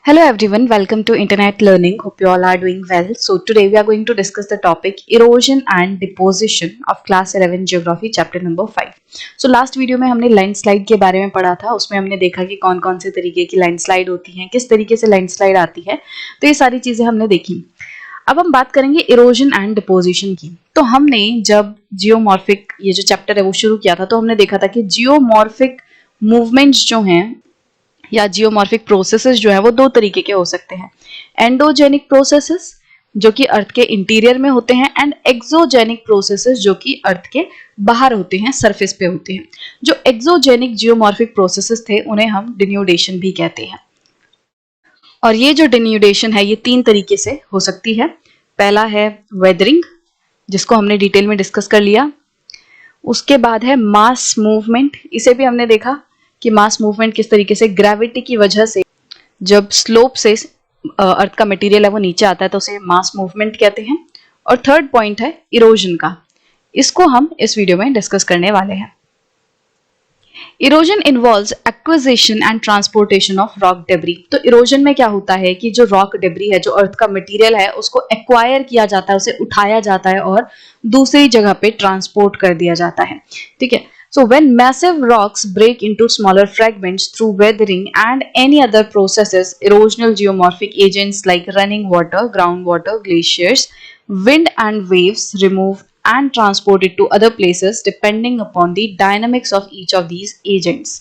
Hello everyone, welcome to Internet Learning. Hope you all are doing well. So today we are going to discuss the topic erosion and deposition of class 11 geography chapter number 5. So last video में हमने landslide के बारे में पढ़ा था. उसमें हमने देखा कि कौन कौन से तरीके की लैंडस्लाइड होती हैं, किस तरीके से लैंडस्लाइड आती है. तो ये सारी चीजें हमने देखी. अब हम बात करेंगे इरोजन एंड डिपोजिशन की. तो हमने जब जियोमॉर्फिक ये जो चैप्टर है वो शुरू किया था, तो हमने देखा था कि जियोमॉर्फिक मूवमेंट्स जो हैं या जियोमॉर्फिक प्रोसेसेस जो है वो दो तरीके के हो सकते हैं. एंडोजेनिक प्रोसेसेस जो कि अर्थ के इंटीरियर में होते हैं एंड एक्सोजेनिक प्रोसेसेस जो कि अर्थ के बाहर होते हैं, सरफेस पे होते हैं. जो एक्सोजेनिक जियोमॉर्फिक प्रोसेसेस थे उन्हें हम डिन्यूडेशन भी कहते हैं. और ये जो डिन्यूडेशन है ये तीन तरीके से हो सकती है. पहला है वेदरिंग, जिसको हमने डिटेल में डिस्कस कर लिया. उसके बाद है मास मूवमेंट. इसे भी हमने देखा कि मास मूवमेंट किस तरीके से ग्रेविटी की वजह से जब स्लोप से अर्थ का मटेरियल है वो नीचे आता है तो उसे मास मूवमेंट कहते हैं. और थर्ड पॉइंट है इरोजन का. इसको हम इस वीडियो में डिस्कस करने वाले हैं. Erosion involves acquisition and transportation of rock debris. तो इरोजन में क्या होता है कि जो रॉक डेब्री है, जो अर्थ का मटेरियल है, उसको एक्वायर किया जाता है, उसे उठाया जाता है और दूसरी जगह पे ट्रांसपोर्ट कर दिया जाता है. ठीक है. So when massive rocks break into smaller fragments through weathering and any other processes, erosional geomorphic agents like running water, groundwater, glaciers, wind and waves remove and transport it to other places depending upon the dynamics of each of these agents.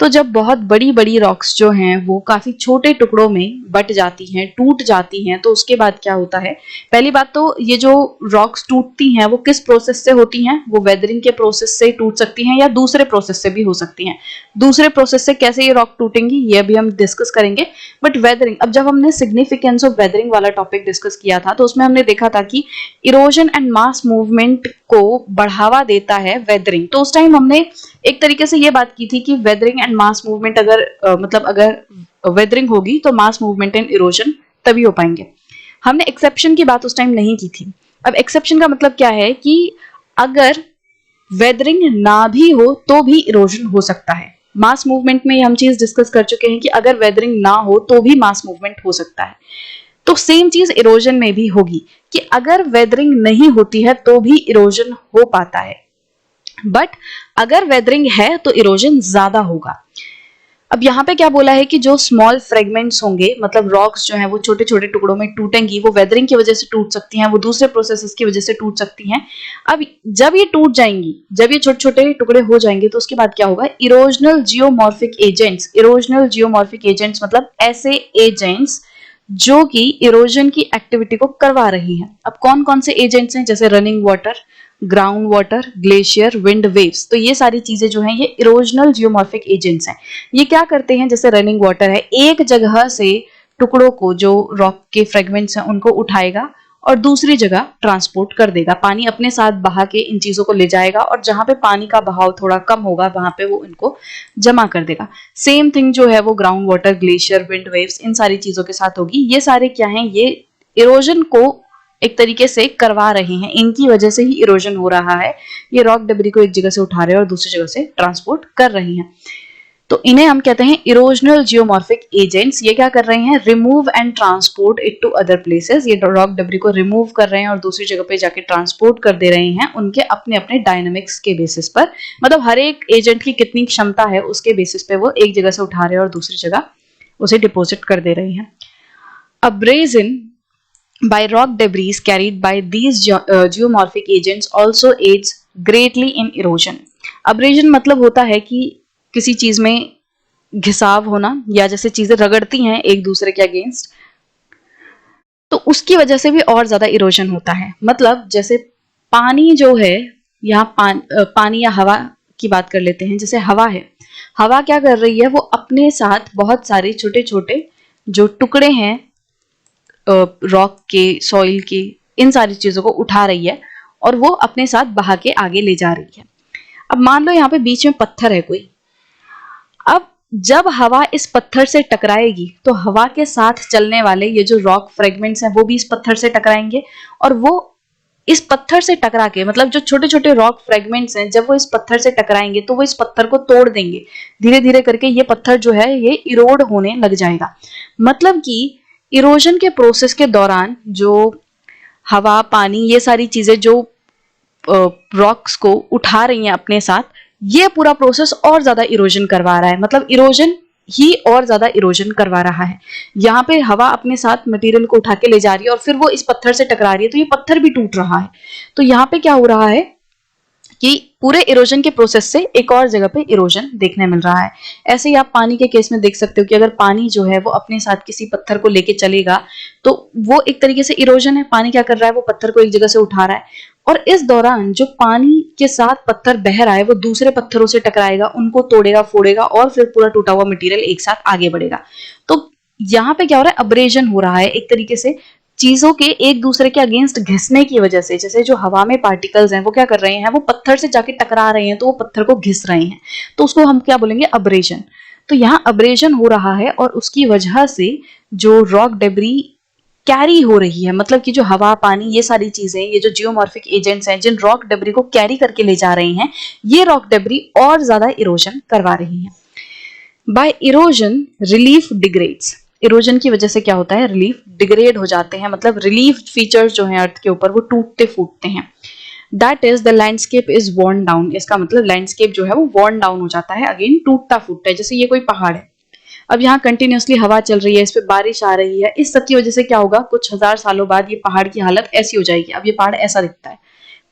तो जब बहुत बड़ी बड़ी rocks जो हैं वो काफी छोटे टुकड़ों में बट जाती हैं, टूट जाती हैं, तो उसके बाद क्या होता है. पहली बात तो ये जो रॉक्स टूटती हैं वो किस प्रोसेस से होती हैं. वो वेदरिंग के प्रोसेस से टूट सकती हैं या दूसरे प्रोसेस से भी हो सकती हैं. दूसरे प्रोसेस से कैसे ये रॉक टूटेंगी ये अभी हम डिस्कस करेंगे. बट वेदरिंग, अब जब हमने सिग्निफिकेंस ऑफ वेदरिंग वाला टॉपिक डिस्कस किया था तो उसमें हमने देखा था कि इरोजन एंड मास मूवमेंट को बढ़ावा देता है वेदरिंग. तो उस टाइम हमने एक तरीके से ये बात की थी कि वेदरिंग एंड मास मूवमेंट अगर अगर वेदरिंग होगी तो मास मूवमेंट एंड इरोजन तभी हो पाएंगे. हमने एक्सेप्शन की बात उस टाइम नहीं की थी. अब एक्सेप्शन का मतलब क्या है कि अगर वेदरिंग ना भी हो तो भी इरोजन हो सकता है. मास मूवमेंट में हम चीज डिस्कस कर चुके हैं कि अगर वेदरिंग ना हो तो भी मास मूवमेंट हो सकता है. तो सेम चीज इरोजन में भी होगी कि अगर वेदरिंग नहीं होती है तो भी इरोजन हो पाता है. बट अगर वेदरिंग है तो इरोजन ज्यादा होगा. अब यहाँ पे क्या बोला है कि जो स्मॉल फ्रेगमेंट्स होंगे, मतलब रॉक्स जो हैं वो छोटे छोटे टुकड़ों में टूटेंगी. वो वेदरिंग की वजह से टूट सकती हैं, वो दूसरे प्रोसेसेस की वजह से टूट सकती हैं. अब जब ये टूट जाएंगी, जब ये छोटे छोटे टुकड़े हो जाएंगे तो उसके बाद क्या होगा. Erosional geomorphic agents. Erosional geomorphic agents मतलब ऐसे एजेंट्स जो कि इरोजन की एक्टिविटी को करवा रही हैं. अब कौन कौन से एजेंट्स हैं, जैसे running water, ground water, glacier, wind, waves. तो ये सारी चीजें जो हैं ये इरोजनल जियोमॉर्फिक एजेंट्स हैं. ये क्या करते हैं, जैसे रनिंग वाटर है, एक जगह से टुकड़ों को, जो रॉक के फ्रेगमेंट्स हैं उनको उठाएगा और दूसरी जगह ट्रांसपोर्ट कर देगा. पानी अपने साथ बहा के इन चीजों को ले जाएगा और जहां पे पानी का बहाव थोड़ा कम होगा वहां पे वो इनको जमा कर देगा. सेम थिंग जो है वो ground water, glacier, wind, waves, इन सारी चीजों के साथ होगी. ये सारे क्या हैं, ये इरोजन को एक तरीके से करवा रहे हैं. इनकी वजह से ही इरोजन हो रहा है. ये रॉक डेब्री को एक जगह से उठा रहे हैं और दूसरी जगह से ट्रांसपोर्ट कर रही हैं. तो इन्हें हम कहते हैं इरोजनल जियोमॉर्फिक एजेंट्स. ये क्या कर रहे हैं, remove and transport it to other places. ये रॉक डेब्री को रिमूव कर रहे हैं और दूसरी जगह पे जाके ट्रांसपोर्ट कर दे रहे हैं उनके अपने अपने डायनामिक्स के बेसिस पर. मतलब हर एक एजेंट की कितनी क्षमता है उसके बेसिस पे वो एक जगह से उठा रहे हैं और दूसरी जगह उसे डिपोजिट कर दे रहे हैं. Abrasion by rock debris carried by these geomorphic agents also aids greatly in erosion. Abrasion मतलब होता है कि किसी चीज में घिसाव होना या जैसे चीजें रगड़ती हैं एक दूसरे के अगेंस्ट, तो उसकी वजह से भी और ज्यादा इरोजन होता है. मतलब जैसे पानी जो है, यहाँ पानी या हवा की बात कर लेते हैं. जैसे हवा है, हवा क्या कर रही है, वो अपने साथ बहुत सारे छोटे छोटे जो टुकड़े हैं रॉक के, सॉइल के, इन सारी चीजों को उठा रही है और वो अपने साथ बहा के आगे ले जा रही है. अब मान लो यहाँ पे बीच में पत्थर है कोई. अब जब हवा इस पत्थर से टकराएगी तो हवा के साथ चलने वाले ये जो रॉक फ्रेगमेंट्स हैं वो भी इस पत्थर से टकराएंगे और वो इस पत्थर से टकरा के, मतलब जो छोटे छोटे रॉक फ्रेगमेंट्स हैं, जब वो इस पत्थर से टकराएंगे तो वो इस पत्थर को तोड़ देंगे। धीरे धीरे करके ये पत्थर जो है ये इरोड होने लग जाएगा। मतलब कि इरोजन के प्रोसेस के दौरान जो हवा, पानी, ये सारी चीजें जो रॉक्स को उठा रही हैं अपने साथ, ये पूरा प्रोसेस और ज्यादा इरोजन करवा रहा है। मतलब इरोजन ही और ज्यादा इरोजन करवा रहा है। यहाँ पे हवा अपने साथ मटेरियल को उठा के ले जा रही है और फिर वो इस पत्थर से टकरा रही है, तो ये पत्थर भी टूट रहा है। तो यहाँ पे क्या हो रहा है कि पूरे इरोजन के प्रोसेस से एक और जगह पे इरोजन देखने मिल रहा है। ऐसे ही आप पानी के केस में देख सकते हो कि अगर पानी जो है वो अपने साथ किसी पत्थर को लेके चलेगा तो वो एक तरीके से इरोजन है। पानी क्या कर रहा है, वो पत्थर को एक जगह से उठा रहा है और इस दौरान जो पानी के साथ पत्थर बह रहा है वो दूसरे पत्थरों से टकराएगा, उनको तोड़ेगा, फोड़ेगा और फिर पूरा टूटा हुआ मटेरियल एक साथ आगे बढ़ेगा। तो यहाँ पे क्या हो रहा है, अब्रेजन हो रहा है एक तरीके से चीजों के एक दूसरे के अगेंस्ट घिसने की वजह से। जैसे जो हवा में पार्टिकल्स हैं वो क्या कर रहे हैं, वो पत्थर से जाके टकरा रहे हैं तो वो पत्थर को घिस रहे हैं, तो उसको हम क्या बोलेंगे, अब्रेजन। तो यहाँ अब्रेजन हो रहा है और उसकी वजह से जो रॉक डेब्री कैरी हो रही है, मतलब कि जो हवा, पानी, ये सारी चीजें, ये जो जियोमॉर्फिक एजेंट्स हैं जिन रॉक डेब्री को कैरी करके ले जा रहे हैं, ये रॉक डेब्री और ज्यादा इरोजन करवा रही है। By erosion relief degrades. Erosion की वजह से क्या होता है, रिलीफ डिग्रेड हो जाते हैं, मतलब रिलीफ फीचर्स जो हैं अर्थ के ऊपर वो टूटते फूटते हैं। That is the landscape is worn down. इसका मतलब लैंडस्केप जो है वो वॉर्न डाउन हो जाता है, अगेन टूटता फूटता है। जैसे ये कोई पहाड़ है, अब यहाँ कंटिन्यूअसली हवा चल रही है, इस पे बारिश आ रही है, इस सब की वजह से क्या होगा, कुछ हजार सालों बाद ये पहाड़ की हालत ऐसी हो जाएगी। अब ये पहाड़ ऐसा दिखता है,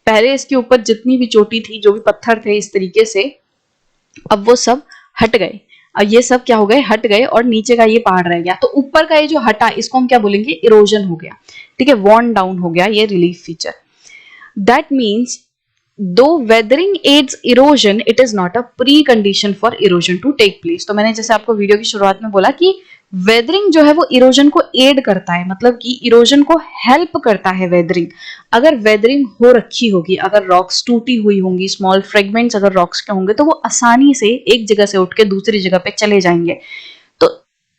पहले इसके ऊपर जितनी भी चोटी थी, जो भी पत्थर थे इस तरीके से, अब वो सब हट गए। अब ये सब क्या हो गए, हट गए और नीचे का ये पहाड़ रह गया। तो ऊपर का ये जो हटा, इसको हम क्या बोलेंगे, इरोजन हो गया। ठीक है, वॉर्न डाउन हो गया ये relief feature. That means though weathering aids erosion, it is not a precondition for erosion to take place। तो मैंने जैसे आपको वीडियो की शुरुआत में बोला कि वेदरिंग जो है वो इरोजन को एड करता है, मतलब कि इरोजन को हेल्प करता है वेदरिंग। अगर वेदरिंग हो रखी होगी, अगर रॉक्स टूटी हुई होंगी, स्मॉल फ्रेगमेंट्स अगर रॉक्स के होंगे, तो वो आसानी से एक जगह से उठ के दूसरी जगह पे चले जाएंगे। तो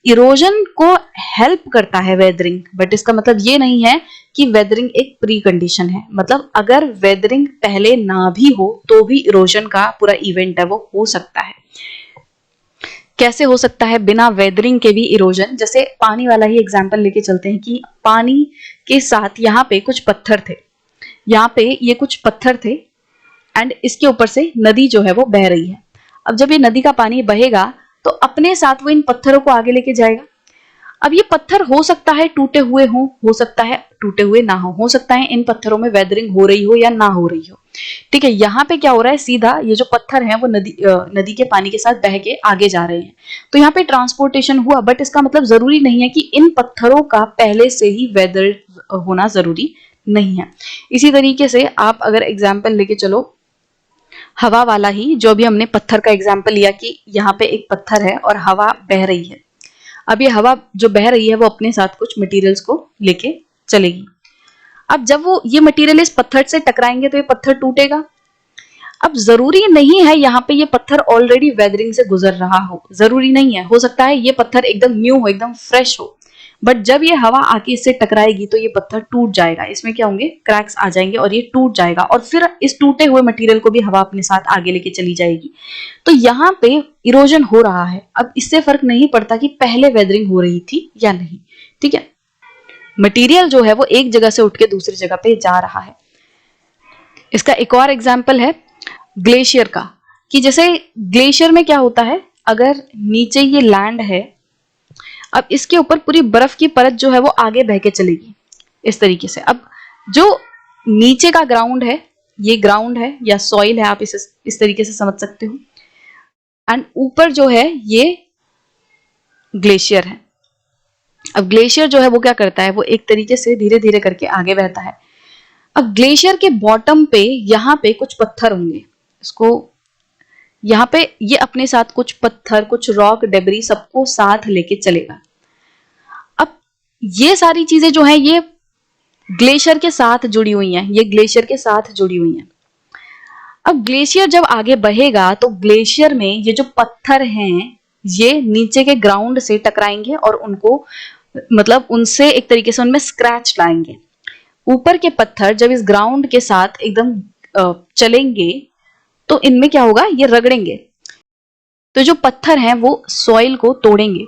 इरोजन को हेल्प करता है वेदरिंग, बट इसका मतलब ये नहीं है कि वेदरिंग एक प्री कंडीशन है। मतलब अगर वेदरिंग पहले ना भी हो तो भी इरोजन का पूरा इवेंट है वो हो सकता है। कैसे हो सकता है बिना वेदरिंग के भी इरोजन? जैसे पानी वाला ही एग्जांपल लेके चलते हैं कि पानी के साथ यहाँ पे कुछ पत्थर थे, यहाँ पे ये कुछ पत्थर थे एंड इसके ऊपर से नदी जो है वो बह रही है। अब जब ये नदी का पानी बहेगा तो अपने साथ वो इन पत्थरों को आगे लेके जाएगा। अब ये पत्थर हो सकता है टूटे हुए हो सकता है टूटे हुए ना हो सकता है इन पत्थरों में वेदरिंग हो रही हो या ना हो रही हो। ठीक है, यहाँ पे क्या हो रहा है, सीधा ये जो पत्थर हैं वो नदी के पानी के साथ बह के आगे जा रहे हैं। तो यहाँ पे ट्रांसपोर्टेशन हुआ, बट इसका मतलब जरूरी नहीं है कि इन पत्थरों का पहले से ही वेदर होना जरूरी नहीं है। इसी तरीके से आप अगर एग्जाम्पल लेके चलो हवा वाला ही, जो भी हमने पत्थर का एग्जाम्पल लिया कि यहाँ पे एक पत्थर है और हवा बह रही है। अब ये हवा जो बह रही है वो अपने साथ कुछ मटेरियल्स को लेके चलेगी। अब जब वो ये मटेरियल इस पत्थर से टकराएंगे तो ये पत्थर टूटेगा। अब जरूरी नहीं है यहाँ पे ये पत्थर ऑलरेडी वेदरिंग से गुजर रहा हो, जरूरी नहीं है। हो सकता है ये पत्थर एकदम न्यू हो, एकदम फ्रेश हो, बट जब ये हवा आके इससे टकराएगी तो ये पत्थर टूट जाएगा, इसमें क्या होंगे, क्रैक्स आ जाएंगे और ये टूट जाएगा और फिर इस टूटे हुए मटेरियल को भी हवा अपने साथ आगे लेके चली जाएगी। तो यहाँ पे इरोजन हो रहा है। अब इससे फर्क नहीं पड़ता कि पहले वेदरिंग हो रही थी या नहीं। ठीक है, मटेरियल जो है वो एक जगह से उठ के दूसरी जगह पे जा रहा है। इसका एक और एग्जाम्पल है ग्लेशियर का, कि जैसे ग्लेशियर में क्या होता है, अगर नीचे ये लैंड है, अब इसके ऊपर पूरी बर्फ की परत जो है वो आगे बह के चलेगी इस तरीके से। अब जो नीचे का ग्राउंड है, ये ग्राउंड है या सॉइल है, आप इसे इस तरीके से समझ सकते हो, एंड ऊपर जो है ये ग्लेशियर है। अब ग्लेशियर जो है वो क्या करता है, वो एक तरीके से धीरे धीरे करके आगे बहता है। अब ग्लेशियर के बॉटम पे यहाँ पे कुछ पत्थर होंगे, इसको यहाँ पे ये अपने साथ कुछ पत्थर, कुछ रॉक डेब्री सबको साथ लेके चलेगा। अब ये सारी चीजें जो है ये ग्लेशियर के साथ जुड़ी हुई हैं, ये ग्लेशियर के साथ जुड़ी हुई हैं। अब ग्लेशियर जब आगे बहेगा तो ग्लेशियर में ये जो पत्थर हैं ये नीचे के ग्राउंड से टकराएंगे और उनको, मतलब उनसे एक तरीके से उनमें स्क्रैच लाएंगे। ऊपर के पत्थर जब इस ग्राउंड के साथ एकदम चलेंगे तो इनमें क्या होगा, ये रगड़ेंगे, तो जो पत्थर हैं वो सॉइल को तोड़ेंगे।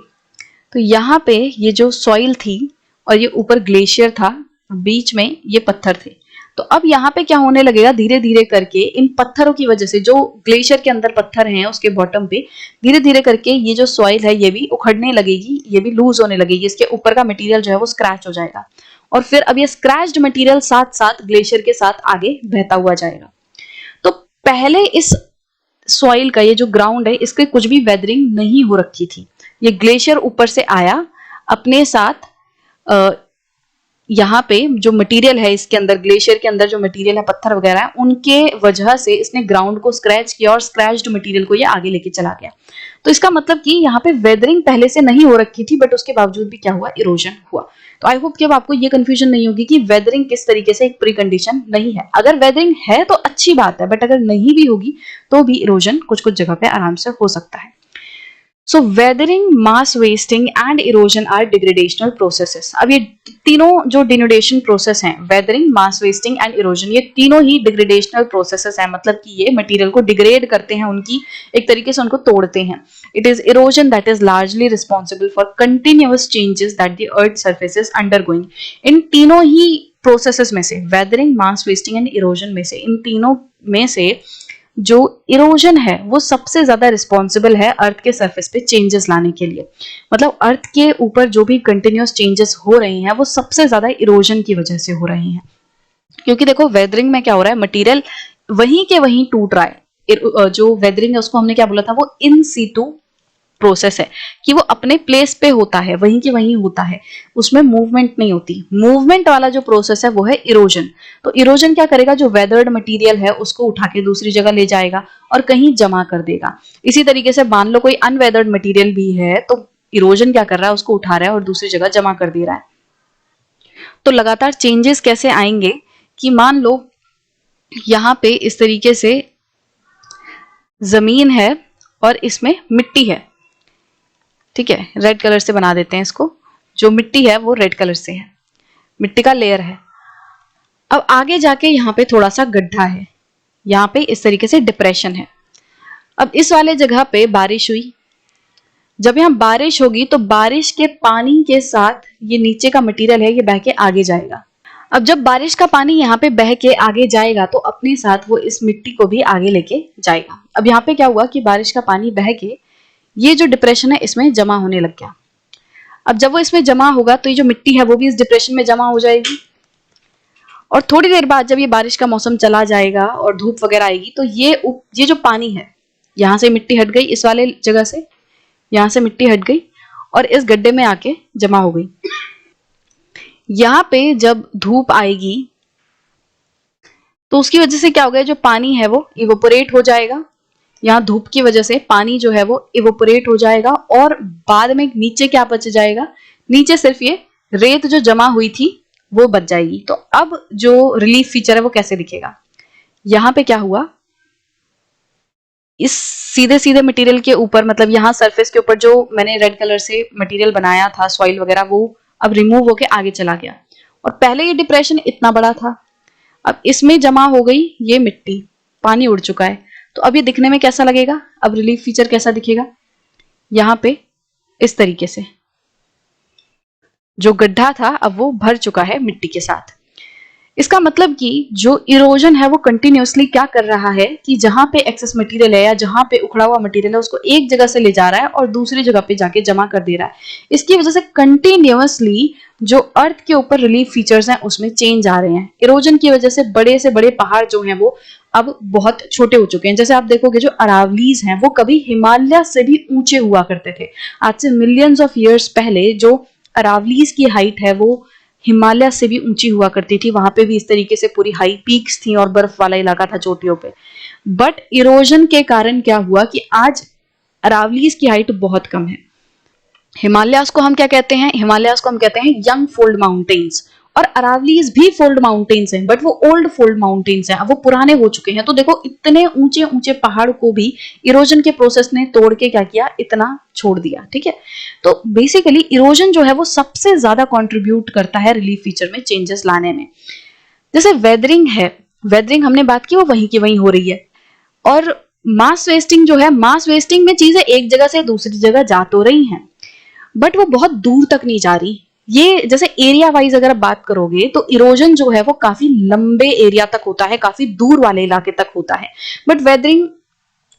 तो यहाँ पे ये जो सॉइल थी और ये ऊपर ग्लेशियर था, बीच में ये पत्थर थे। तो अब यहाँ पे क्या होने लगेगा, धीरे धीरे करके इन पत्थरों की वजह से, जो ग्लेशियर के अंदर पत्थर हैं उसके बॉटम पे, धीरे धीरे करके ये जो सॉइल है ये भी उखड़ने लगेगी, ये भी लूज होने लगेगी, इसके ऊपर का मटेरियल जो है वो स्क्रैच हो जाएगा। और फिर अब ये स्क्रैच्ड मटेरियल साथ साथ ग्लेशियर के साथ आगे बहता हुआ जाएगा। तो पहले इस सॉइल का, ये जो ग्राउंड है, इसके कुछ भी वेदरिंग नहीं हो रखी थी। ये ग्लेशियर ऊपर से आया अपने साथ, यहाँ पे जो मटेरियल है इसके अंदर, ग्लेशियर के अंदर जो मटेरियल है, पत्थर वगैरह है, उनके वजह से इसने ग्राउंड को स्क्रैच किया और स्क्रैच्ड मटेरियल को ये आगे लेके चला गया। तो इसका मतलब कि यहाँ पे वेदरिंग पहले से नहीं हो रखी थी, बट उसके बावजूद भी क्या हुआ, इरोजन हुआ। तो आई होप कि अब आपको ये कंफ्यूजन नहीं होगी कि वेदरिंग किस तरीके से एक प्री कंडीशन नहीं है। अगर वेदरिंग है तो अच्छी बात है, बट अगर नहीं भी होगी तो भी इरोजन कुछ कुछ जगह पे आराम से हो सकता है। So weathering, mass wasting and erosion are degradational processes. अब ये तीनों जो denudation process हैं, weathering, mass wasting and erosion, ये तीनों ही degradational processes हैं, मतलब कि ये material को degrade करते हैं, उनकी एक तरीके से उनको तोड़ते हैं। It is erosion that is largely responsible for continuous changes that the earth surface is undergoing. इन तीनों ही processes में से, weathering, mass wasting and erosion में से, इन तीनों में से जो इरोजन है वो सबसे ज्यादा रिस्पॉन्सिबल है अर्थ के सरफेस पे चेंजेस लाने के लिए। मतलब अर्थ के ऊपर जो भी कंटिन्यूअस चेंजेस हो रहे हैं वो सबसे ज्यादा इरोजन की वजह से हो रहे हैं। क्योंकि देखो वेदरिंग में क्या हो रहा है, मटेरियल वहीं के वहीं टूट रहा है। जो वेदरिंग है उसको हमने क्या बोला था, वो इन सीटू प्रोसेस है कि वो अपने प्लेस पे होता है, वहीं के वहीं होता है, उसमें मूवमेंट नहीं होती। मूवमेंट वाला जो प्रोसेस है वो है इरोजन। तो इरोजन क्या करेगा, जो वेदर्ड मटेरियल है उसको उठा के दूसरी जगह ले जाएगा और कहीं जमा कर देगा। इसी तरीके से मान लो कोई अनवेदर्ड मटेरियल भी है तो इरोजन क्या कर रहा है, उसको उठा रहा है और दूसरी जगह जमा कर दे रहा है। तो लगातार चेंजेस कैसे आएंगे कि मान लो यहाँ पे इस तरीके से जमीन है और इसमें मिट्टी है, ठीक है, रेड कलर से बना देते हैं इसको, जो मिट्टी है वो रेड कलर से है, मिट्टी का लेयर है। अब आगे जाके यहाँ पे थोड़ा सा गड्ढा है, यहाँ पे इस तरीके से डिप्रेशन है। अब इस वाले जगह पे बारिश हुई, जब यहाँ बारिश होगी तो बारिश के पानी के साथ ये नीचे का मटेरियल है ये बह के आगे जाएगा। अब जब बारिश का पानी यहाँ पे बह के आगे जाएगा तो अपने साथ वो इस मिट्टी को भी आगे लेके जाएगा। अब यहाँ पे क्या हुआ कि बारिश का पानी बह के ये जो डिप्रेशन है इसमें जमा होने लग गया। अब जब वो इसमें जमा होगा तो ये जो मिट्टी है वो भी इस डिप्रेशन में जमा हो जाएगी, और थोड़ी देर बाद जब ये बारिश का मौसम चला जाएगा और धूप वगैरह आएगी तो ये जो पानी है, यहाँ से मिट्टी हट गई, इस वाले जगह से यहाँ से मिट्टी हट गई और इस गड्ढे में आके जमा हो गई। यहाँ पे जब धूप आएगी तो उसकी वजह से क्या होगा, जो पानी है वो इवोपोरेट हो जाएगा। यहाँ धूप की वजह से पानी जो है वो इवोपोरेट हो जाएगा और बाद में नीचे क्या बच जाएगा, नीचे सिर्फ ये रेत जो जमा हुई थी वो बच जाएगी। तो अब जो रिलीफ फीचर है वो कैसे दिखेगा, यहाँ पे क्या हुआ, इस सीधे सीधे मटेरियल के ऊपर, मतलब यहाँ सरफेस के ऊपर जो मैंने रेड कलर से मटेरियल बनाया था, सॉइल वगैरह, वो अब रिमूव होके आगे चला गया। और पहले ये डिप्रेशन इतना बड़ा था, अब इसमें जमा हो गई ये मिट्टी, पानी उड़ चुका है। तो अब ये दिखने में कैसा लगेगा, अब रिलीफ फीचर कैसा दिखेगा, यहाँ पे इस तरीके से जो गड्ढा था अब वो भर चुका है मिट्टी के साथ। इसका मतलब कि जो इरोजन है वो कंटिन्यूअसली क्या कर रहा है कि जहां पे एक्सेस मटेरियल है या जहां पे उखड़ा हुआ मटेरियल है उसको एक जगह से ले जा रहा है और दूसरी जगह पे जाके जमा कर दे रहा है। इसकी वजह से कंटिन्यूअसली जो अर्थ के ऊपर रिलीफ फीचर्स हैं उसमें चेंज आ रहे हैं। इरोजन की वजह से बड़े पहाड़ जो हैं वो अब बहुत छोटे हो चुके हैं। जैसे आप देखोगे जो अरावलीज हैं वो कभी हिमालय से भी ऊंचे हुआ करते थे। आज से मिलियंस ऑफ ईयर्स पहले जो अरावलीज की हाइट है वो हिमालय से भी ऊंची हुआ करती थी। वहां पे भी इस तरीके से पूरी हाई पीक्स थी और बर्फ वाला इलाका था चोटियों पे। बट इरोजन के कारण क्या हुआ कि आज अरावलीज की हाइट बहुत कम है। हिमालयास को हम क्या कहते हैं, हिमालयास को हम कहते हैं यंग फोल्ड माउंटेन्स, और अरावलीज भी फोल्ड माउंटेन्स हैं, बट वो ओल्ड फोल्ड माउंटेन्स हैं, अब वो पुराने हो चुके हैं। तो देखो इतने ऊंचे ऊंचे पहाड़ को भी इरोजन के प्रोसेस ने तोड़ के क्या किया, इतना छोड़ दिया। ठीक है, तो बेसिकली इरोजन जो है वो सबसे ज्यादा कंट्रीब्यूट करता है रिलीफ फीचर में चेंजेस लाने में। जैसे वेदरिंग है, वेदरिंग हमने बात की वो वहीं की वहीं हो रही है। और मास वेस्टिंग जो है, मास वेस्टिंग में चीजें एक जगह से दूसरी जगह जा तो रही हैं, बट वो बहुत दूर तक नहीं जा रही। ये जैसे एरिया वाइज अगर आप बात करोगे तो इरोजन जो है वो काफी लंबे एरिया तक होता है, काफी दूर वाले इलाके तक होता है। बट वेदरिंग,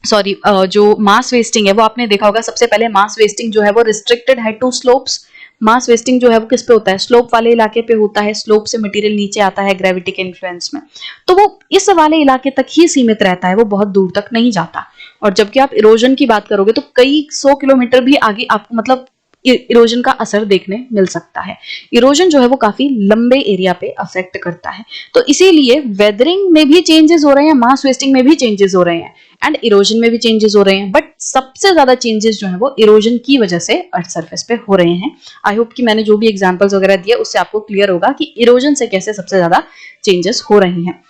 सॉरी, जो मास वेस्टिंग है वो आपने देखा होगा, सबसे पहले मास वेस्टिंग जो है वो रिस्ट्रिक्टेड है टू स्लोप्स। मास वेस्टिंग जो है वो किस पे होता है, स्लोप वाले इलाके पे होता है, स्लोप से मटेरियल नीचे आता है ग्रेविटी के इन्फ्लुएंस में, तो वो इस वाले इलाके तक ही सीमित रहता है, वो बहुत दूर तक नहीं जाता। और जबकि आप इरोजन की बात करोगे तो कई 100 किलोमीटर भी आगे आपको मतलब इरोजन का असर देखने मिल सकता है। इरोजन जो है वो काफी लंबे एरिया पे अफेक्ट करता है। तो इसीलिए वेदरिंग में भी चेंजेस हो रहे हैं, मास वेस्टिंग में भी चेंजेस हो रहे हैं, एंड इरोजन में भी चेंजेस हो रहे हैं, बट सबसे ज्यादा चेंजेस जो है वो इरोजन की वजह से अर्थ सरफेस पे हो रहे हैं। आई होप कि मैंने जो भी एग्जांपल्स वगैरह दिए उससे आपको क्लियर होगा कि इरोजन से कैसे सबसे ज्यादा चेंजेस हो रहे हैं।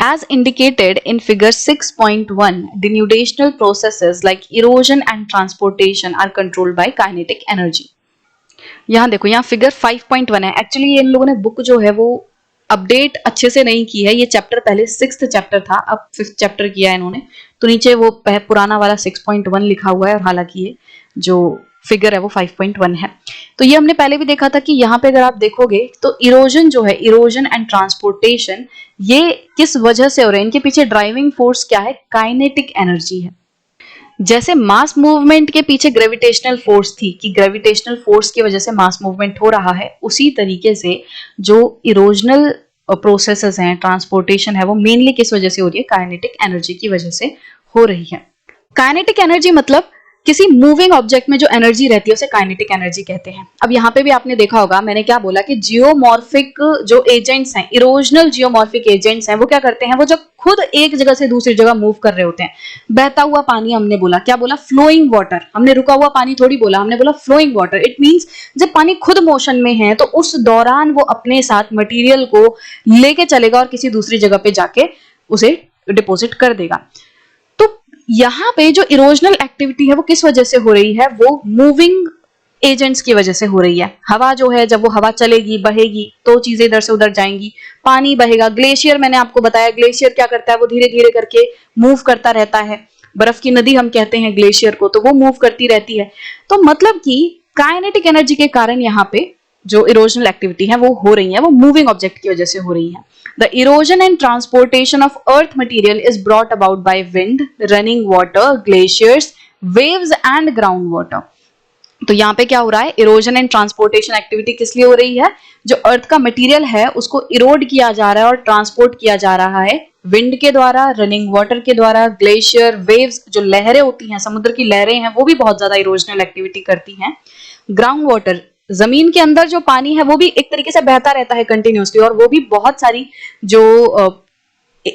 As indicated in figure 6.1, denudational processes like erosion and transportation are controlled by kinetic energy. यहाँ देखो, यहाँ फिगर 5.1 है। एक्चुअली इन लोगों ने बुक जो है वो अपडेट अच्छे से नहीं की है। ये चैप्टर पहले 6th चैप्टर था, अब 5th चैप्टर किया है इन्होंने, तो नीचे वो पुराना वाला 6.1 लिखा हुआ है, और हालांकि ये जो फिगर है वो 5.1 है। तो ये हमने पहले भी देखा था कि यहाँ पे अगर आप देखोगे तो इरोजन जो है, इरोजन एंड ट्रांसपोर्टेशन, ये किस वजह से हो रहे हैं, इनके पीछे ड्राइविंग फोर्स क्या है, काइनेटिक एनर्जी है। जैसे मास मूवमेंट के पीछे ग्रेविटेशनल फोर्स थी कि ग्रेविटेशनल फोर्स की वजह से मास मूवमेंट हो रहा है, उसी तरीके से जो इरोजनल प्रोसेसेस हैं, ट्रांसपोर्टेशन है, वो मेनली किस वजह से हो रही है, काइनेटिक एनर्जी की वजह से हो रही है। काइनेटिक एनर्जी मतलब किसी मूविंग ऑब्जेक्ट में जो एनर्जी रहती है उसे काइनेटिक एनर्जी कहते हैं। अब यहाँ पे भी आपने देखा होगा, मैंने क्या बोला कि जियोमॉर्फिक जो एजेंट्स हैं, इरोजनल जियोमॉर्फिक एजेंट्स हैं, वो क्या करते हैं, वो जब खुद एक जगह से दूसरी जगह मूव कर रहे होते हैं। बहता हुआ पानी हमने बोला, क्या बोला, फ्लोइंग वाटर, हमने रुका हुआ पानी थोड़ी बोला, हमने बोला फ्लोइंग वाटर। इट मींस जब पानी खुद मोशन में है तो उस दौरान वो अपने साथ मटेरियल को लेके चलेगा और किसी दूसरी जगह पे जाके उसे डिपोजिट कर देगा। तो यहाँ पे जो इरोजनल एक्टिविटी है वो किस वजह से हो रही है, वो मूविंग एजेंट्स की वजह से हो रही है। हवा जो है, जब वो हवा चलेगी, बहेगी, तो चीजें इधर से उधर जाएंगी, पानी बहेगा। ग्लेशियर, मैंने आपको बताया, ग्लेशियर क्या करता है, वो धीरे धीरे करके मूव करता रहता है। बर्फ की नदी हम कहते हैं ग्लेशियर को, तो वो मूव करती रहती है। तो मतलब कि काइनेटिक एनर्जी के कारण यहाँ पे जो इरोजनल एक्टिविटी है वो हो रही है, वो मूविंग ऑब्जेक्ट की वजह से हो रही है। The erosion and transportation of earth material is brought about by wind, running water, glaciers, waves and groundwater. तो यहाँ पे क्या हो रहा है, इरोजन एंड ट्रांसपोर्टेशन एक्टिविटी किस लिए हो रही है, जो अर्थ का मटेरियल है उसको इरोड किया जा रहा है और ट्रांसपोर्ट किया जा रहा है विंड के द्वारा, रनिंग वाटर के द्वारा, ग्लेशियर, वेव्स, जो लहरें होती हैं, समुद्र की लहरें हैं, वो भी बहुत ज्यादा इरोजनल एक्टिविटी करती हैं। ग्राउंड वाटर, जमीन के अंदर जो पानी है वो भी एक तरीके से बहता रहता है कंटिन्यूसली, और वो भी बहुत सारी जो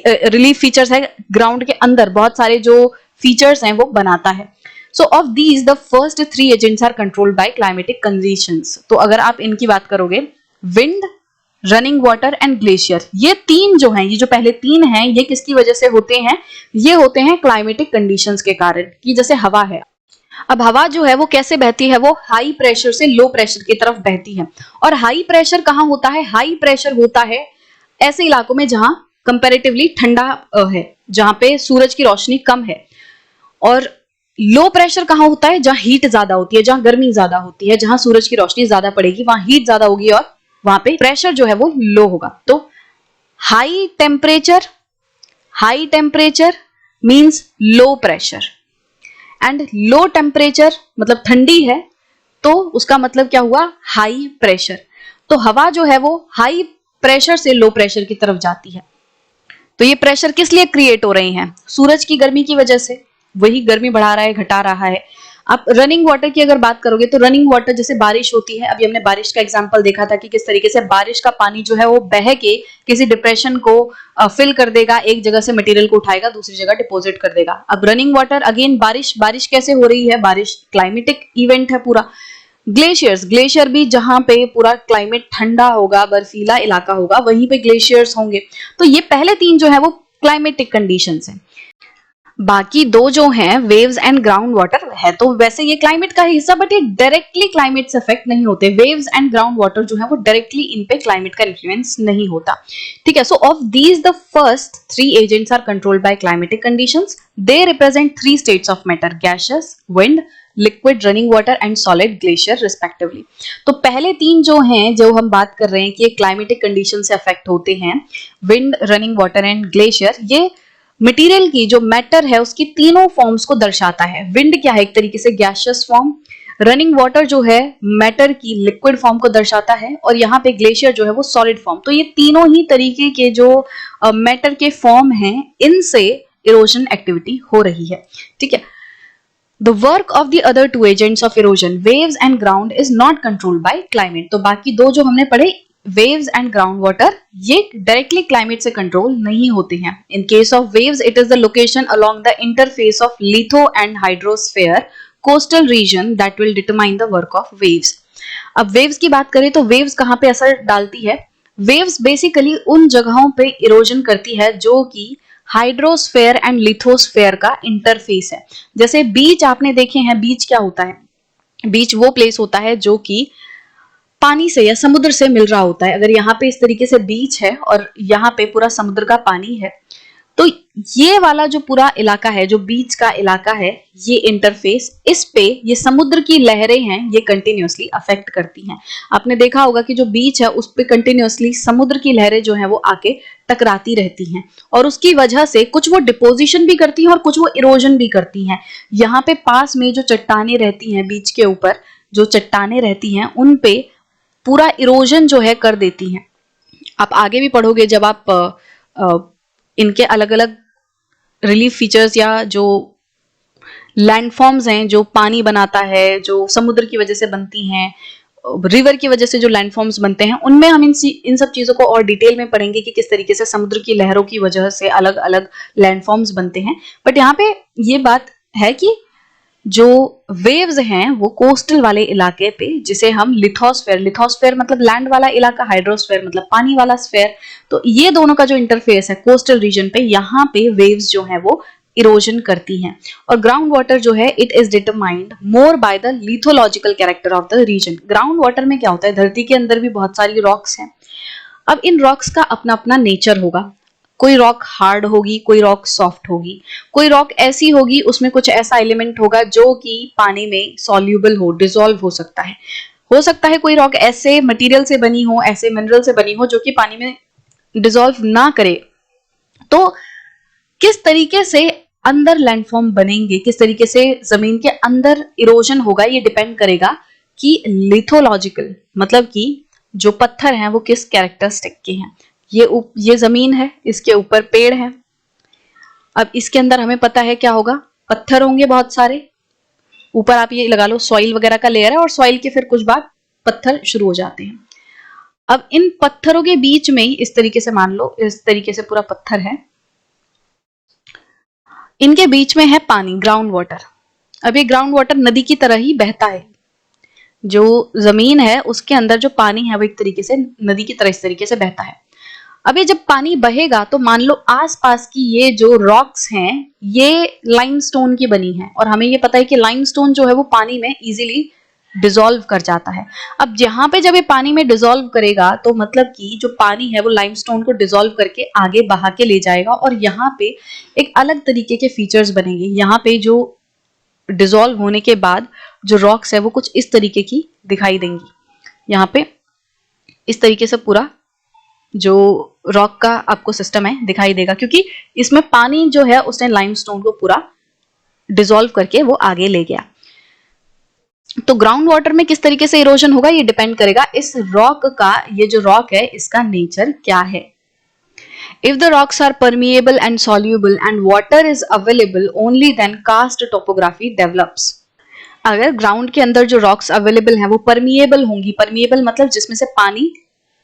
रिलीफ फीचर्स है ग्राउंड के अंदर, बहुत सारे जो फीचर्स हैं वो बनाता है। So of these the first 3 agents are controlled by climatic conditions. तो अगर आप इनकी बात करोगे, wind, running water and glacier, ये 3 जो हैं, ये जो पहले 3 हैं, ये किसकी वजह से होते हैं, ये होते हैं क्लाइमेटिक कंडीशंस के कारण। कि जैसे हवा है, अब हवा जो है वो कैसे बहती है, वो हाई प्रेशर से लो प्रेशर की तरफ बहती है। और हाई प्रेशर कहाँ होता है, हाई प्रेशर होता है ऐसे इलाकों में जहां कंपैरेटिवली ठंडा है, जहां पे सूरज की रोशनी कम है। और लो प्रेशर कहाँ होता है, जहां हीट ज्यादा होती है, जहां गर्मी ज्यादा होती है, जहां सूरज की रोशनी ज्यादा पड़ेगी, वहां हीट ज्यादा होगी और वहां पे प्रेशर जो है वो लो होगा। तो high temperature means low pressure, and low temperature मतलब ठंडी है, तो उसका मतलब क्या हुआ, हाई प्रेशर। तो हवा जो है वो हाई प्रेशर से लो प्रेशर की तरफ जाती है। तो ये प्रेशर किस लिए क्रिएट हो रहे हैं, सूरज की गर्मी की वजह से, वही गर्मी बढ़ा रहा है, घटा रहा है। आप रनिंग वाटर की अगर बात करोगे तो रनिंग वाटर, जैसे बारिश होती है, अभी हमने बारिश का एग्जांपल देखा था कि किस तरीके से बारिश का पानी जो है वो बह के किसी डिप्रेशन को फिल कर देगा, एक जगह से मटेरियल को उठाएगा, दूसरी जगह डिपोजिट कर देगा। अब रनिंग वाटर अगेन, बारिश कैसे हो रही है, बारिश क्लाइमेटिक इवेंट है पूरा। ग्लेशियर भी जहां पे पूरा क्लाइमेट ठंडा होगा, बर्फीला इलाका होगा, वहीं पे ग्लेशियर्स होंगे। तो ये पहले 3 जो है वो क्लाइमेटिक कंडीशंस हैं। बाकी दो जो हैं वेव्स एंड ग्राउंड वाटर, है तो वैसे ये क्लाइमेट का हिस्सा, बट ये डायरेक्टली क्लाइमेट से अफेक्ट नहीं होते। वेव्स एंड ग्राउंड वाटर जो है वो डायरेक्टली इन पे क्लाइमेट का इन्फ्लुएंस नहीं होता। ठीक है, so of these the first three agents are controlled by climatic conditions. They represent three states of matter, gaseous, wind, liquid, running water and solid, glacier respectively. तो पहले तीन जो हैं, जो हम बात कर रहे हैं कि क्लाइमेटिक कंडीशन से अफेक्ट होते हैं, wind, running water and glacier, ये मटेरियल की जो मैटर है उसकी तीनों फॉर्म्स को दर्शाता है। विंड क्या है, एक तरीके से गैसियस फॉर्म, रनिंग वाटर जो है मैटर की लिक्विड फॉर्म को दर्शाता है, और यहाँ पे ग्लेशियर जो है वो सॉलिड फॉर्म। तो ये तीनों ही तरीके के जो मैटर के फॉर्म हैं, इनसे इरोजन एक्टिविटी हो रही है। ठीक है, The work of the other two agents of erosion, waves and ground, is not controlled by climate. तो बाकी दो जो हमने पढ़े, waves and ground water, ये directly climate से control नहीं होते हैं. In case of waves, it is the location along the interface of litho and hydrosphere coastal region that will determine the work of waves. अब waves की बात करें तो waves कहाँ पे असर डालती है? Waves basically उन जगहों पे erosion करती है जो कि हाइड्रोस्फेयर एंड लिथोस्फेयर का इंटरफेस है। जैसे बीच आपने देखे हैं, बीच क्या होता है? बीच वो प्लेस होता है जो कि पानी से या समुद्र से मिल रहा होता है। अगर यहाँ पे इस तरीके से बीच है और यहाँ पे पूरा समुद्र का पानी है, तो ये वाला जो पूरा इलाका है, जो बीच का इलाका है, ये इंटरफेस, इस पे ये समुद्र की लहरें हैं, ये कंटिन्यूअसली अफेक्ट करती हैं। आपने देखा होगा कि जो बीच है उस पे कंटिन्यूअसली समुद्र की लहरें जो हैं वो आके टकराती रहती हैं, और उसकी वजह से कुछ वो डिपोजिशन भी करती हैं और कुछ वो इरोजन भी करती हैं। यहाँ पे पास में जो चट्टानें रहती हैं, बीच के ऊपर जो चट्टानें रहती हैं, उन पे पूरा इरोजन जो है कर देती हैं। आप आगे भी पढ़ोगे जब आप इनके अलग अलग रिलीफ फीचर्स या जो लैंडफॉर्म्स हैं, जो पानी बनाता है, जो समुद्र की वजह से बनती हैं, रिवर की वजह से जो लैंडफॉर्म्स बनते हैं, उनमें हम इन सब चीजों को और डिटेल में पढ़ेंगे कि किस तरीके से समुद्र की लहरों की वजह से अलग अलग लैंडफॉर्म्स बनते हैं। बट यहाँ पे ये बात है कि जो वेव्स हैं वो कोस्टल वाले इलाके पे, जिसे हम लिथोस्फेयर, लिथोस्फेयर मतलब लैंड वाला इलाका, हाइड्रोस्फेयर मतलब पानी वाला स्फेयर, तो ये दोनों का जो इंटरफेस है कोस्टल रीजन पे, यहाँ पे वेव्स जो है वो इरोजन करती हैं। और ग्राउंड वाटर जो है, it is determined more by the lithological character of the region. Ground water में क्या होता है, धरती के अंदर भी बहुत सारी रॉक्स हैं। अब इन रॉक्स का अपना अपना नेचर होगा। कोई रॉक हार्ड होगी, कोई रॉक सॉफ्ट होगी, कोई रॉक ऐसी होगी उसमें कुछ ऐसा एलिमेंट होगा जो कि पानी में सॉल्यूबल हो, डिसॉल्व हो सकता है। हो सकता है कोई रॉक ऐसे मटेरियल से बनी हो, ऐसे मिनरल से बनी हो जो कि पानी में डिसॉल्व ना करे। तो किस तरीके से अंदर लैंडफॉर्म बनेंगे, किस तरीके से जमीन के अंदर इरोजन होगा, ये डिपेंड करेगा कि लिथोलॉजिकल मतलब कि जो पत्थर हैं वो किस कैरेक्टरिस्टिक के हैं। ये जमीन है, इसके ऊपर पेड़ है। अब इसके अंदर हमें पता है क्या होगा, पत्थर होंगे बहुत सारे। ऊपर आप ये लगा लो सॉइल वगैरह का लेयर है, और सॉइल के फिर कुछ बाद पत्थर शुरू हो जाते हैं। अब इन पत्थरों के बीच में इस तरीके से मान लो, इस तरीके से पूरा पत्थर है, इनके बीच में है पानी, ग्राउंड वाटर। अब ये ग्राउंड वाटर नदी की तरह ही बहता है। जो जमीन है उसके अंदर जो पानी है वो एक तरीके से नदी की तरह इस तरीके से बहता है। अब ये जब पानी बहेगा तो मान लो आसपास की ये जो रॉक्स हैं ये लाइमस्टोन की बनी है, और हमें ये पता है कि लाइमस्टोन जो है वो पानी में इजीली डिसॉल्व कर जाता है। अब यहाँ पे जब ये पानी में डिसॉल्व करेगा तो मतलब कि जो पानी है वो लाइमस्टोन को डिसॉल्व करके आगे बहा के ले जाएगा, और यहाँ पे एक अलग तरीके के फीचर्स बनेंगे। यहाँ पे जो डिसॉल्व होने के बाद जो रॉक्स है वो कुछ इस तरीके की दिखाई देंगी। यहाँ पे इस तरीके से पूरा जो रॉक का आपको सिस्टम है दिखाई देगा, क्योंकि इसमें पानी जो है उसने लाइमस्टोन को पूरा डिसॉल्व करके वो आगे ले गया। तो ग्राउंड वाटर में किस तरीके से इरोजन होगा ये डिपेंड करेगा इस रॉक का, ये जो रॉक है इसका नेचर क्या है। If the rocks are permeable and soluble and water is available, only then karst topography develops. अगर ग्राउंड के अंदर जो रॉक्स अवेलेबल हैं वो परमिएबल होंगी, परमिएबल मतलब जिसमें से पानी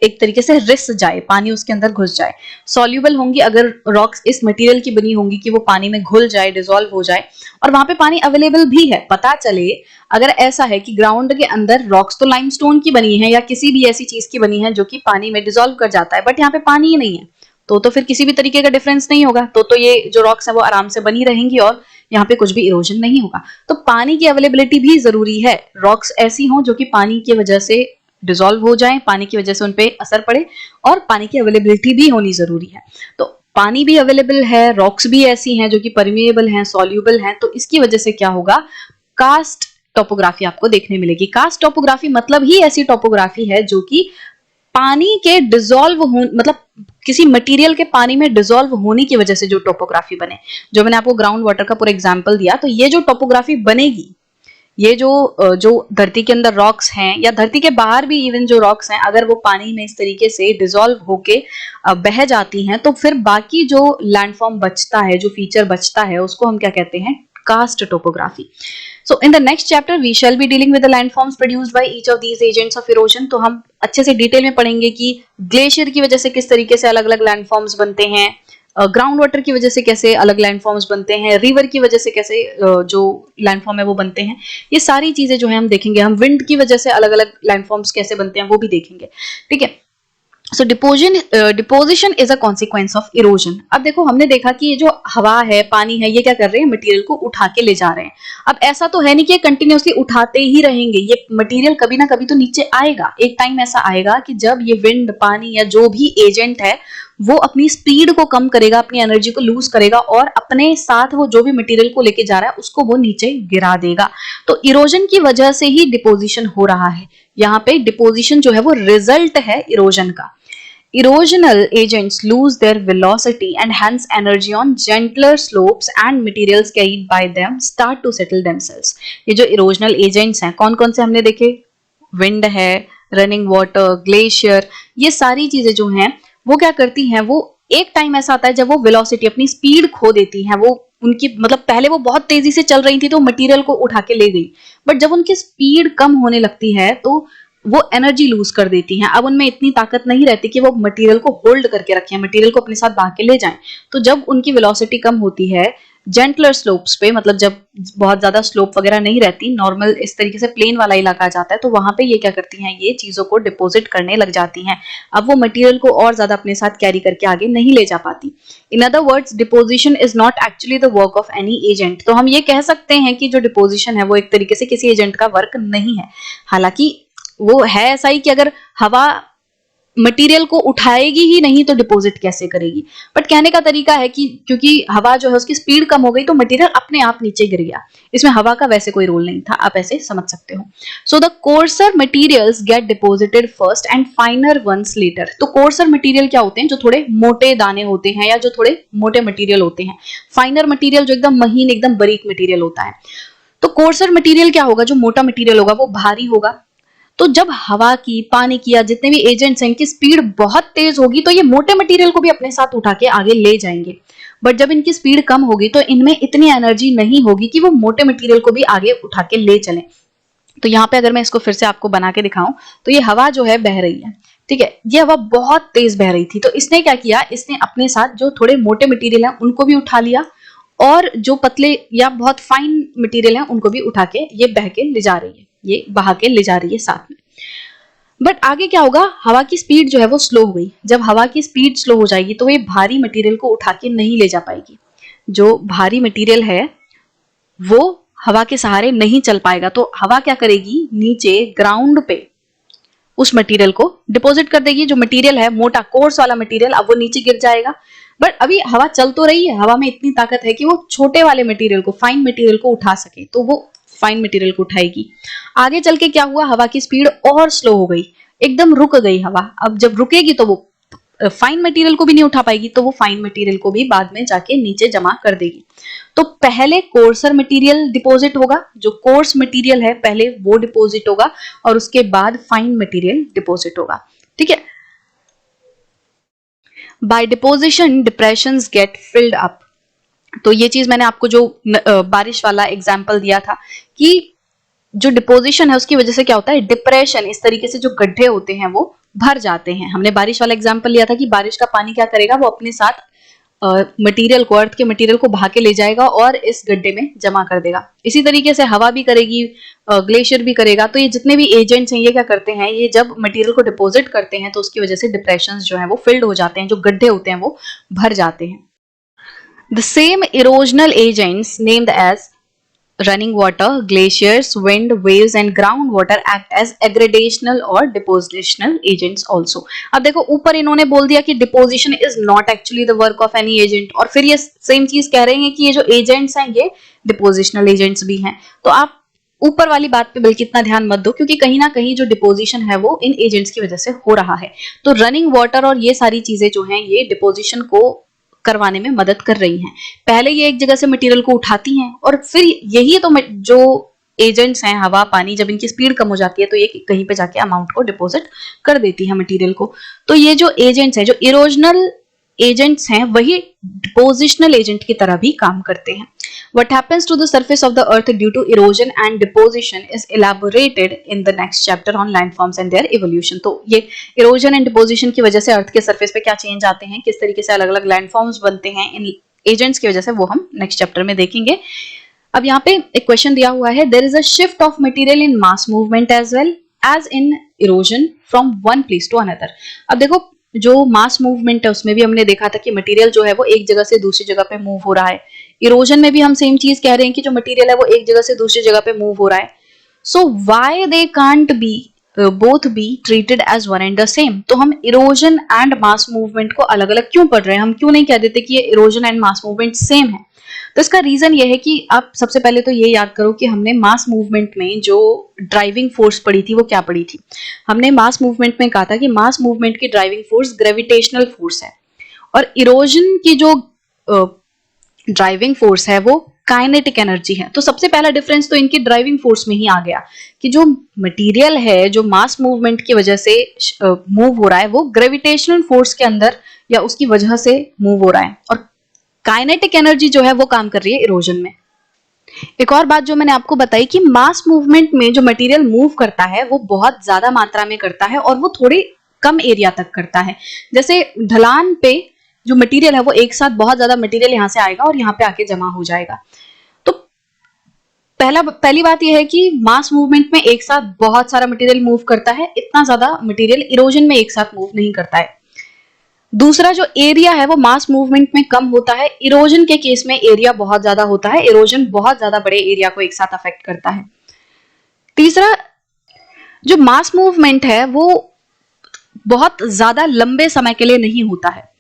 एक तरीके से रिस जाए, पानी उसके अंदर घुस जाए। सॉल्यूबल होंगी अगर रॉक्स इस मटेरियल की बनी होंगी कि वो पानी में घुल जाए, डिसॉल्व हो जाए, और वहां पे पानी अवेलेबल भी है। पता चले अगर ऐसा है कि ग्राउंड के अंदर रॉक्स तो लाइमस्टोन की बनी है या किसी भी ऐसी चीज की बनी है जो कि पानी में डिसॉल्व कर जाता है, बट यहाँ पे पानी ही नहीं है, तो फिर किसी भी तरीके का डिफरेंस नहीं होगा, तो ये जो रॉक्स है वो आराम से बनी रहेंगी और यहाँ पे कुछ भी इरोजन नहीं होगा। तो पानी की अवेलेबिलिटी भी जरूरी है, रॉक्स ऐसी हों जो कि पानी की वजह से डिसॉल्व हो जाएं, पानी की वजह से उन पे असर पड़े, और पानी की अवेलेबिलिटी भी होनी जरूरी है। तो पानी भी अवेलेबल है, रॉक्स भी ऐसी हैं जो कि परमिएबल हैं, सॉल्यूबल हैं, तो इसकी वजह से क्या होगा, कास्ट टोपोग्राफी आपको देखने मिलेगी। कास्ट टोपोग्राफी मतलब ही ऐसी टोपोग्राफी है जो कि पानी के डिसॉल्व हो, मतलब किसी मटेरियल के पानी में डिसॉल्व होने की वजह से जो टोपोग्राफी बने, जो मैंने आपको ग्राउंड वाटर का पूरा एग्जांपल दिया, तो ये जो टोपोग्राफी बनेगी, ये जो धरती के अंदर रॉक्स हैं या धरती के बाहर भी इवन जो रॉक्स हैं, अगर वो पानी में इस तरीके से डिसॉल्व होके बह जाती हैं, तो फिर बाकी जो लैंडफॉर्म बचता है, जो फीचर बचता है, उसको हम क्या कहते हैं, karst topography. So in the next chapter we shall be dealing with the landforms produced by each of these agents of erosion। तो हम अच्छे से डिटेल में पढ़ेंगे कि ग्लेशियर की वजह से किस तरीके से अलग अलग लैंडफॉर्म्स बनते हैं, ग्राउंड वाटर की वजह से कैसे अलग लैंडफॉर्म्स बनते हैं, रिवर की वजह से कैसे जो लैंडफॉर्म है वो बनते हैं। ये सारी चीजें जो है हम देखेंगे। हम विंड की वजह से अलग अलग लैंडफॉर्म्स कैसे बनते हैं वो भी देखेंगे, ठीक है। So deposition is a consequence of erosion. अब देखो, हमने देखा कि ये जो हवा है, पानी है, ये क्या कर रहे हैं, मटेरियल को उठा के ले जा रहे हैं। अब ऐसा तो है नहीं कि कंटिन्यूअसली उठाते ही रहेंगे, ये मटेरियल कभी ना कभी तो नीचे आएगा। एक टाइम ऐसा आएगा कि जब ये विंड, पानी या जो भी एजेंट है वो अपनी स्पीड को कम करेगा, अपनी एनर्जी को लूज करेगा और अपने साथ वो जो भी मटेरियल को लेके जा रहा है उसको वो नीचे गिरा देगा। तो इरोजन की वजह से ही डिपोजिशन हो रहा है। यहाँ पे डिपोजिशन जो है वो रिजल्ट है इरोजन का। Erosional agents lose their velocity and hence energy on gentler slopes and materials carried by them start to settle themselves। ये जो erosional agents हैं, कौन कौन से हमने देखे, विंड है, रनिंग वाटर, ग्लेशियर, ये सारी चीजें जो हैं वो क्या करती हैं, वो एक टाइम ऐसा आता है जब वो वेलोसिटी, अपनी स्पीड खो देती हैं। वो उनकी मतलब पहले वो बहुत तेजी से चल रही थी तो मटेरियल को उठा के ले गई, बट जब उनकी स्पीड कम होने लगती है तो वो एनर्जी लूज कर देती हैं। अब उनमें इतनी ताकत नहीं रहती कि वो मटेरियल को होल्ड करके रखें, मटेरियल को अपने साथ बहा के ले जाएं। तो जब उनकी वेलोसिटी कम होती है जेंटलर स्लोप्स पे, मतलब जब बहुत ज्यादा स्लोप वगैरह नहीं रहती, नॉर्मल इस तरीके से प्लेन वाला इलाका आ जाता है, तो वहां पे ये क्या करती हैं, ये चीजों को डिपोजिट करने लग जाती हैं। अब वो मटेरियल को और ज्यादा अपने साथ कैरी करके आगे नहीं ले जा पाती। In other words, deposition is not actually the work of any agent. तो हम ये कह सकते हैं कि जो डिपोजिशन है वो एक तरीके से किसी एजेंट का वर्क नहीं है। हालांकि वो है ऐसा ही कि अगर हवा मटेरियल को उठाएगी ही नहीं तो डिपॉजिट कैसे करेगी। बट कहने का तरीका है कि क्योंकि हवा जो है उसकी स्पीड कम हो गई तो मटेरियल अपने आप नीचे गिर गया, इसमें हवा का वैसे कोई रोल नहीं था, आप ऐसे समझ सकते हो। So the coarser materials get deposited first and finer ones later. तो कोर्सर मटेरियल क्या होते हैं, जो थोड़े मोटे दाने होते हैं या जो थोड़े मोटे मटेरियल होते हैं। फाइनर मटेरियल जो एकदम महीन, एकदम बारीक मटेरियल होता है। तो कोर्सर मटेरियल क्या होगा, जो मोटा मटेरियल होगा वो भारी होगा। तो जब हवा की, पानी की या जितने भी एजेंट्स हैं इनकी स्पीड बहुत तेज होगी तो ये मोटे मटेरियल को भी अपने साथ उठा के आगे ले जाएंगे। बट जब इनकी स्पीड कम होगी तो इनमें इतनी एनर्जी नहीं होगी कि वो मोटे मटेरियल को भी आगे उठा के ले चलें। तो यहाँ पे अगर मैं इसको फिर से आपको बना के दिखाऊं तो ये हवा जो है बह रही है, ठीक है। ये हवा बहुत तेज बह रही थी, तो इसने क्या किया, इसने अपने साथ जो थोड़े मोटे मटेरियल हैं उनको भी उठा लिया और जो पतले या बहुत फाइन मटेरियल हैं उनको भी उठा के ये बह के ले जा रही है, ये बहा के ले जा रही है साथ में। बट आगे क्या होगा, हवा की स्पीड जो है वो स्लो हो गई। जब हवा की स्पीड स्लो हो जाएगी तो ये भारी मटेरियल को उठा के नहीं ले जा पाएगी। जो भारी मटेरियल है वो हवा के सहारे नहीं चल पाएगा, तो हवा क्या करेगी, नीचे ग्राउंड पे उस मटेरियल को डिपॉजिट कर देगी। जो मटेरियल है मोटा कोर्स वाला मटेरियल, अब वो नीचे गिर जाएगा। बट अभी हवा चल तो रही है, हवा में इतनी ताकत है कि वो छोटे वाले मटेरियल को, फाइन मटेरियल को उठा सके, तो वो फाइन मटेरियल को उठाएगी। आगे चल के क्या हुआ, हवा की स्पीड और स्लो हो गई, एकदम रुक गई हवा। अब जब रुकेगी तो वो फाइन मटेरियल को भी नहीं उठा पाएगी, तो वो फाइन मटेरियल को भी बाद में जाके नीचे जमा कर देगी। तो पहले कोर्सर मटेरियल डिपॉजिट होगा, जो कोर्स मटेरियल है पहले वो डिपॉजिट होगा और उसके बाद फाइन मटेरियल डिपॉजिट होगा, ठीक है। By deposition depressions get filled up. तो ये चीज मैंने आपको जो बारिश वाला एग्जाम्पल दिया था कि जो डिपोजिशन है उसकी वजह से क्या होता है, डिप्रेशन, इस तरीके से जो गड्ढे होते हैं वो भर जाते हैं। हमने बारिश वाला एग्जाम्पल लिया था कि बारिश का पानी क्या करेगा, वो अपने साथ मटेरियल को, अर्थ के मटेरियल को बहा के ले जाएगा और इस गड्ढे में जमा कर देगा। इसी तरीके से हवा भी करेगी, ग्लेशियर भी करेगा। तो ये जितने भी एजेंट्स हैं ये क्या करते हैं, ये जब मटेरियल को डिपॉजिट करते हैं तो उसकी वजह से डिप्रेशंस जो है वो फिल्ड हो जाते हैं, जो गड्ढे होते हैं वो भर जाते हैं। The same erosional agents named as running water, glaciers, wind, waves and groundwater act as aggradational or depositional agents also। अब देखो ऊपर इन्होंने बोल दिया कि deposition is not actually the work of any agent, और फिर ये सेम चीज कह रहे हैं कि ये जो agents हैं ये depositional agents भी हैं। तो आप ऊपर वाली बात पे बल्कि इतना ध्यान मत दो, क्योंकि कहीं ना कहीं जो डिपोजिशन है वो इन एजेंट्स की वजह से हो रहा है। तो रनिंग वाटर और ये सारी चीजें जो हैं ये डिपोजिशन को करवाने में मदद कर रही हैं। पहले ये एक जगह से मटेरियल को उठाती हैं और फिर यही तो जो एजेंट्स हैं, हवा, पानी, जब इनकी स्पीड कम हो जाती है तो ये कहीं पे जाके अमाउंट को डिपॉजिट कर देती है मटेरियल को। तो ये जो एजेंट्स हैं, जो इरोजनल एजेंट्स हैं, वही डिपोजिशनल एजेंट की तरह भी काम करते हैं। What happens to the surface of the earth due to erosion and deposition is elaborated in the next chapter on landforms and their evolution। तो ये erosion and deposition की वजह से अर्थ के सरफेस पे क्या चेंज आते हैं, किस तरीके से अलग अलग लैंडफॉर्म्स बनते हैं इन एजेंट्स की वजह से, वो हम नेक्स्ट चैप्टर में देखेंगे। अब यहाँ पे एक क्वेश्चन दिया हुआ है, there is a shift of material in mass movement as well as in erosion from one place to another। अब देखो जो मास मूवमेंट है उसमें भी हमने देखा था कि मटेरियल जो है वो एक जगह से दूसरी जगह पे मूव हो रहा है। इरोजन में भी हम सेम चीज कह रहे हैं कि जो मटेरियल है वो एक जगह से दूसरी जगह पे मूव हो रहा है। So why they can't be both be treated as one and the same. तो हम इरोजन एंड मास मूवमेंट को अलग अलग क्यों पढ़ रहे हैं, हम क्यों नहीं कह देते कि ये erosion and mass movement same है। तो इसका रीजन ये है कि आप सबसे पहले तो ये याद करो कि हमने मास मूवमेंट में जो ड्राइविंग फोर्स पढ़ी थी वो क्या पढ़ी थी। हमने मास मूवमेंट में कहा था कि मास मूवमेंट की ड्राइविंग फोर्स ग्रेविटेशनल फोर्स है और इरोजन की जो ड्राइविंग फोर्स है वो काइनेटिक एनर्जी है। तो सबसे पहला डिफरेंस तो इनकी ड्राइविंग फोर्स में ही आ गया कि जो मटेरियल है जो मास मूवमेंट की वजह से मूव हो रहा है वो ग्रेविटेशनल फोर्स के अंदर या उसकी वजह से मूव हो रहा है, और काइनेटिक एनर्जी जो है वो काम कर रही है इरोजन में। एक और बात जो मैंने आपको बताई कि मास मूवमेंट में जो मटेरियल मूव करता है वो बहुत ज्यादा मात्रा में करता है और वो थोड़ी कम एरिया तक करता है। जैसे ढलान पे जो मटेरियल है वो एक साथ बहुत ज्यादा मटेरियल यहां से आएगा और यहाँ पे आके जमा हो जाएगा। तो पहली बात यह है कि मास मूवमेंट में एक साथ बहुत सारा मटेरियल मूव करता है, इतना ज्यादा मटेरियल इरोजन में एक साथ मूव नहीं करता है। दूसरा जो एरिया है वो मास मूवमेंट में कम होता है, इरोजन के केस में एरिया बहुत ज्यादा होता है, इरोजन बहुत ज्यादा बड़े एरिया को एक साथ अफेक्ट करता है। तीसरा जो मास मूवमेंट है वो बहुत ज्यादा लंबे समय के लिए नहीं होता है,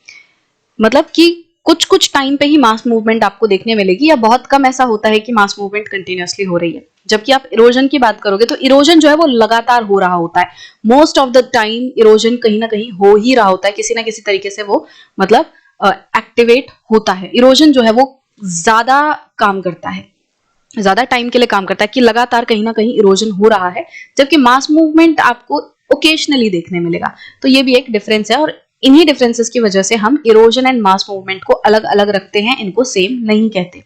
मतलब कि कुछ कुछ टाइम पे ही मास मूवमेंट आपको देखने मिलेगी या बहुत कम ऐसा होता है कि मास मूवमेंट कंटिन्यूअसली हो रही है। जबकि आप इरोजन की बात करोगे तो इरोजन जो है वो लगातार हो रहा होता है, most of the time erosion कहीं ना कहीं हो ही रहा होता है, किसी ना किसी तरीके से वो मतलब एक्टिवेट होता है। इरोजन जो है वो ज्यादा काम करता है, ज्यादा टाइम के लिए काम करता है कि लगातार कहीं ना कहीं इरोजन हो रहा है, जबकि मास मूवमेंट आपको ओकेजनली देखने मिलेगा। तो ये भी एक डिफरेंस है और इन्हीं डिफरेंसेस की वजह से हम इरोजन एंड मास मूवमेंट को अलग अलग रखते हैं, इनको सेम नहीं कहते।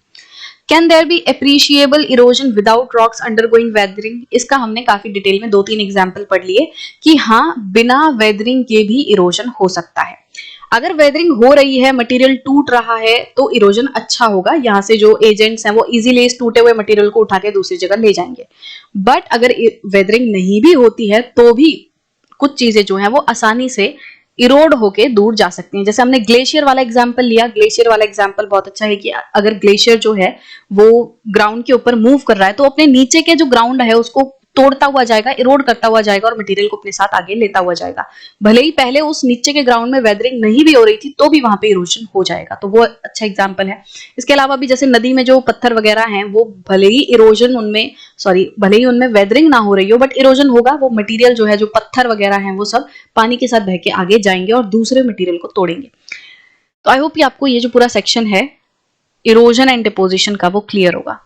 Can there be appreciable erosion without rocks undergoing weathering. इसका हमने काफी डिटेल में 2-3 एग्जाम्पल पढ़ लिए कि हाँ बिना वेदरिंग के भी इरोजन हो सकता है। अगर वेदरिंग हो रही है, मटेरियल टूट रहा है तो इरोजन अच्छा होगा, यहाँ से जो एजेंट्स हैं वो इजीली इस टूटे हुए मटेरियल को उठा के दूसरी जगह ले जाएंगे। बट अगर वेदरिंग नहीं भी होती है तो भी कुछ चीजें जो है वो आसानी से इरोड होके दूर जा सकती हैं। जैसे हमने ग्लेशियर वाला एग्जांपल लिया, ग्लेशियर वाला एग्जांपल बहुत अच्छा है कि अगर ग्लेशियर जो है वो ग्राउंड के ऊपर मूव कर रहा है तो अपने नीचे के जो ग्राउंड है उसको तोड़ता हुआ जाएगा, इरोड करता हुआ जाएगा और मटेरियल को अपने साथ आगे लेता हुआ जाएगा। भले ही पहले उस नीचे के ग्राउंड में वेदरिंग नहीं भी हो रही थी तो भी वहां पे इरोजन हो जाएगा, तो वो अच्छा एग्जांपल है। इसके अलावा भी जैसे नदी में जो पत्थर वगैरह हैं वो भले ही भले ही उनमें वेदरिंग ना हो रही हो बट इरोजन होगा, वो मटेरियल जो है, जो पत्थर वगैरह हैं वो सब पानी के साथ बह के आगे जाएंगे और दूसरे मटेरियल को तोड़ेंगे। तो आई होप कि आपको ये जो पूरा सेक्शन है इरोजन एंड डिपोजिशन का वो क्लियर होगा।